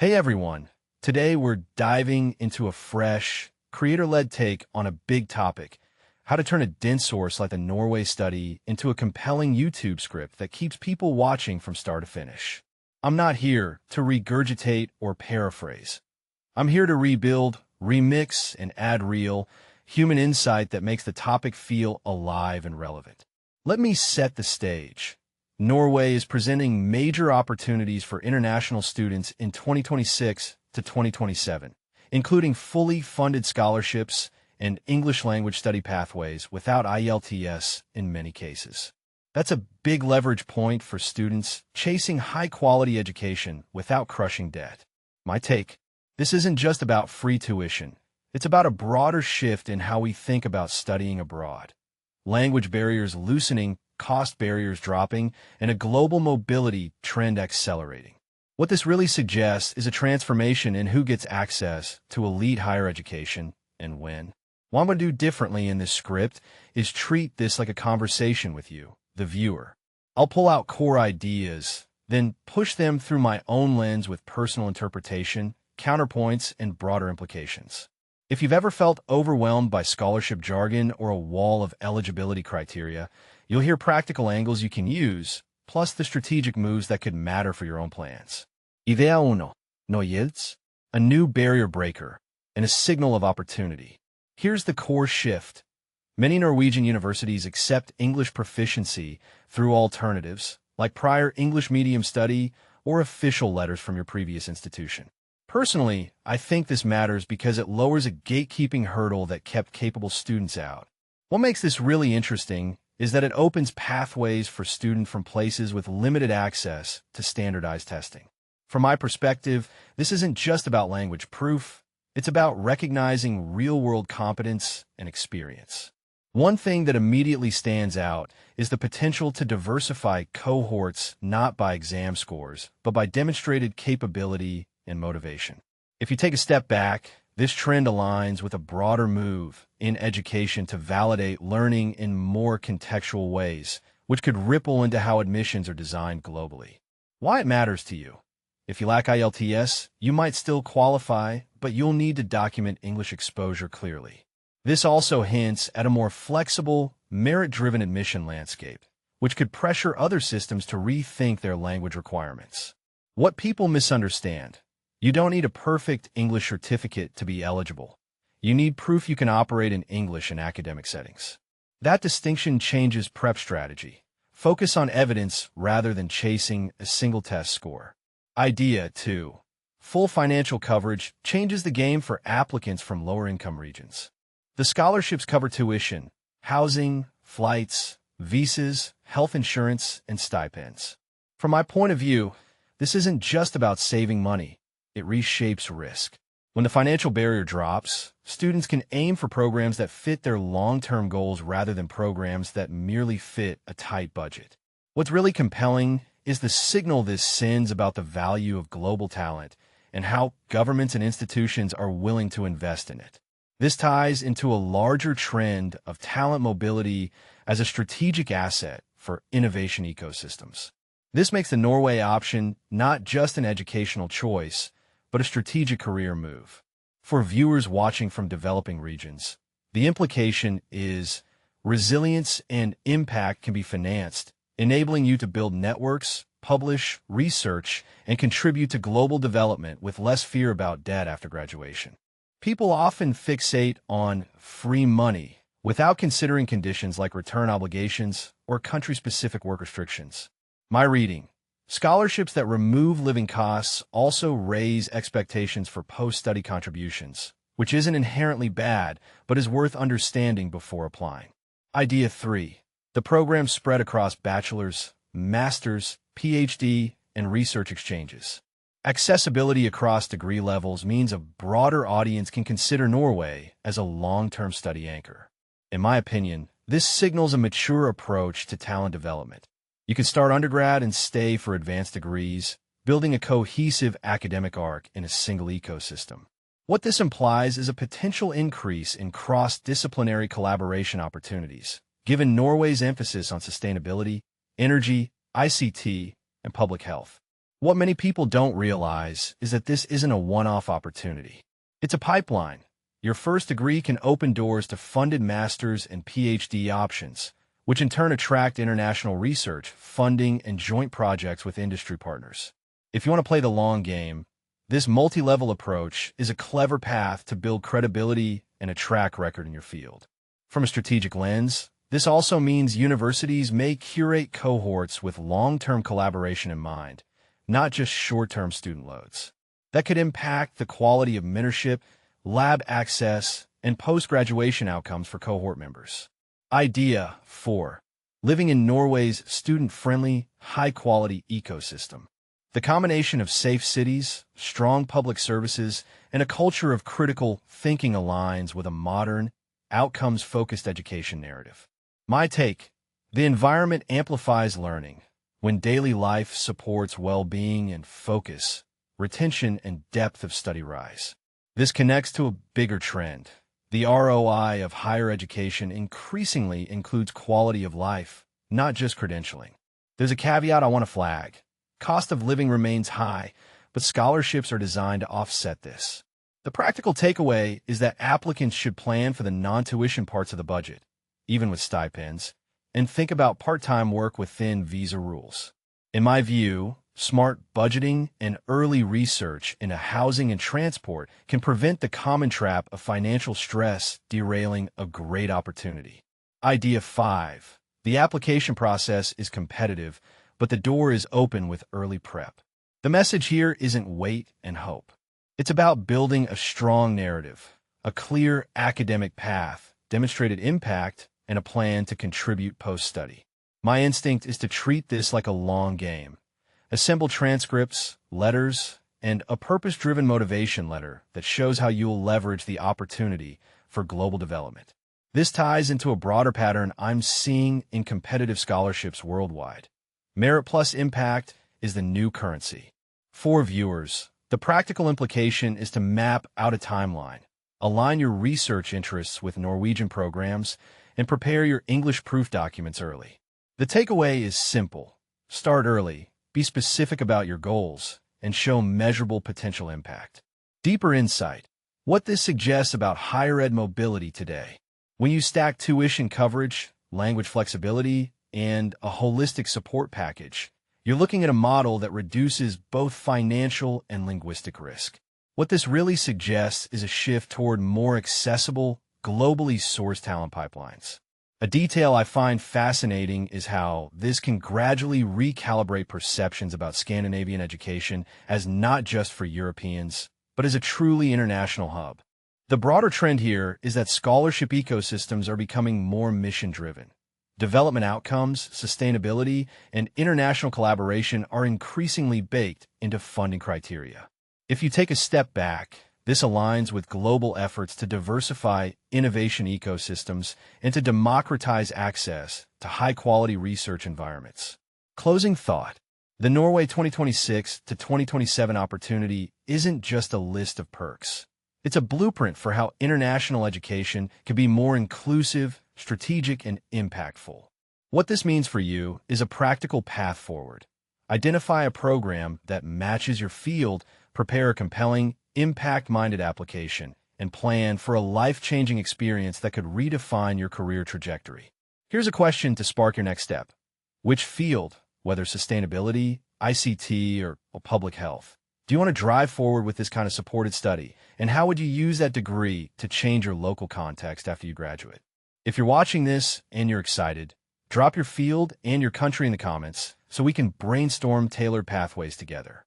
Hey everyone! Today we're diving into a fresh, creator-led take on a big topic: how to turn a dense source like the Norway study into a compelling YouTube script that keeps people watching from start to finish. I'm not here to regurgitate or paraphrase. I'm here to rebuild, remix, and add real, human insight that makes the topic feel alive and relevant. Let me set the stage. Norway is presenting major opportunities for international students in 2026 to 2027, including fully funded scholarships and English language study pathways without IELTS in many cases. That's a big leverage point for students chasing high-quality education without crushing debt. My take: this isn't just about free tuition. It's about a broader shift in how we think about studying abroad. Language barriers loosening, cost barriers dropping, and a global mobility trend accelerating. What this really suggests is a transformation in who gets access to elite higher education and when. What I'm going to do differently in this script is treat this like a conversation with you, the viewer. I'll pull out core ideas, then push them through my own lens with personal interpretation, counterpoints, and broader implications. If you've ever felt overwhelmed by scholarship jargon or a wall of eligibility criteria, you'll hear practical angles you can use, plus the strategic moves that could matter for your own plans. Idea 1. No IELTS, a new barrier breaker, and a signal of opportunity. Here's the core shift. Many Norwegian universities accept English proficiency through alternatives, like prior English medium study or official letters from your previous institution. Personally, I think this matters because it lowers a gatekeeping hurdle that kept capable students out. What makes this really interesting is that it opens pathways for students from places with limited access to standardized testing. From my perspective, this isn't just about language proof, it's about recognizing real-world competence and experience. One thing that immediately stands out is the potential to diversify cohorts not by exam scores, but by demonstrated capability and motivation. If you take a step back, this trend aligns with a broader move in education to validate learning in more contextual ways, which could ripple into how admissions are designed globally. Why it matters to you: if you lack IELTS, you might still qualify, but you'll need to document English exposure clearly. This also hints at a more flexible, merit-driven admission landscape, which could pressure other systems to rethink their language requirements. What people misunderstand: you don't need a perfect English certificate to be eligible. You need proof you can operate in English in academic settings. That distinction changes prep strategy. Focus on evidence rather than chasing a single test score. Idea 2. Full financial coverage changes the game for applicants from lower-income regions. The scholarships cover tuition, housing, flights, visas, health insurance, and stipends. From my point of view, this isn't just about saving money. It reshapes risk. When the financial barrier drops, students can aim for programs that fit their long-term goals rather than programs that merely fit a tight budget. What's really compelling is the signal this sends about the value of global talent and how governments and institutions are willing to invest in it. This ties into a larger trend of talent mobility as a strategic asset for innovation ecosystems. This makes the Norway option not just an educational choice, but a strategic career move. For viewers watching from developing regions, the implication is resilience and impact can be financed, enabling you to build networks, publish, research, and contribute to global development with less fear about debt after graduation. People often fixate on free money without considering conditions like return obligations or country-specific work restrictions. My reading: scholarships that remove living costs also raise expectations for post-study contributions, which isn't inherently bad, but is worth understanding before applying. Idea 3. The program spread across bachelor's, master's, PhD, and research exchanges. Accessibility across degree levels means a broader audience can consider Norway as a long-term study anchor. In my opinion, this signals a mature approach to talent development. You can start undergrad and stay for advanced degrees, building a cohesive academic arc in a single ecosystem. What this implies is a potential increase in cross-disciplinary collaboration opportunities, given Norway's emphasis on sustainability, energy, ICT, and public health. What many people don't realize is that this isn't a one-off opportunity. It's a pipeline. Your first degree can open doors to funded master's and PhD options, which in turn attract international research, funding, and joint projects with industry partners. If you want to play the long game, this multi-level approach is a clever path to build credibility and a track record in your field. From a strategic lens, this also means universities may curate cohorts with long-term collaboration in mind, not just short-term student loads. That could impact the quality of mentorship, lab access, and post-graduation outcomes for cohort members. Idea 4. Living in Norway's student-friendly, high-quality ecosystem. The combination of safe cities, strong public services, and a culture of critical thinking aligns with a modern, outcomes-focused education narrative. My take: the environment amplifies learning. When daily life supports well-being and focus, retention and depth of study rise. This connects to a bigger trend. The ROI of higher education increasingly includes quality of life, not just credentialing. There's a caveat I want to flag. Cost of living remains high, but scholarships are designed to offset this. The practical takeaway is that applicants should plan for the non-tuition parts of the budget, even with stipends, and think about part-time work within visa rules. In my view, smart budgeting and early research into housing and transport can prevent the common trap of financial stress derailing a great opportunity. Idea 5. The application process is competitive, but the door is open with early prep. The message here isn't wait and hope. It's about building a strong narrative, a clear academic path, demonstrated impact, and a plan to contribute post-study. My instinct is to treat this like a long game. Assemble transcripts, letters, and a purpose-driven motivation letter that shows how you'll leverage the opportunity for global development. This ties into a broader pattern I'm seeing in competitive scholarships worldwide. Merit plus impact is the new currency. For viewers, the practical implication is to map out a timeline, align your research interests with Norwegian programs, and prepare your English proof documents early. The takeaway is simple. Start early, be specific about your goals, and show measurable potential impact. Deeper insight: what this suggests about higher ed mobility today. When you stack tuition coverage, language flexibility, and a holistic support package, you're looking at a model that reduces both financial and linguistic risk. What this really suggests is a shift toward more accessible, globally sourced talent pipelines. A detail I find fascinating is how this can gradually recalibrate perceptions about Scandinavian education as not just for Europeans, but as a truly international hub. The broader trend here is that scholarship ecosystems are becoming more mission-driven. Development outcomes, sustainability, and international collaboration are increasingly baked into funding criteria. If you take a step back, this aligns with global efforts to diversify innovation ecosystems and to democratize access to high-quality research environments. Closing thought: the Norway 2026 to 2027 opportunity isn't just a list of perks. It's a blueprint for how international education can be more inclusive, strategic, and impactful. What this means for you is a practical path forward. Identify a program that matches your field, prepare a compelling, impact-minded application, and plan for a life-changing experience that could redefine your career trajectory. Here's a question to spark your next step. Which field, whether sustainability, ICT, or public health, do you want to drive forward with this kind of supported study? And how would you use that degree to change your local context after you graduate? If you're watching this and you're excited, drop your field and your country in the comments so we can brainstorm tailored pathways together.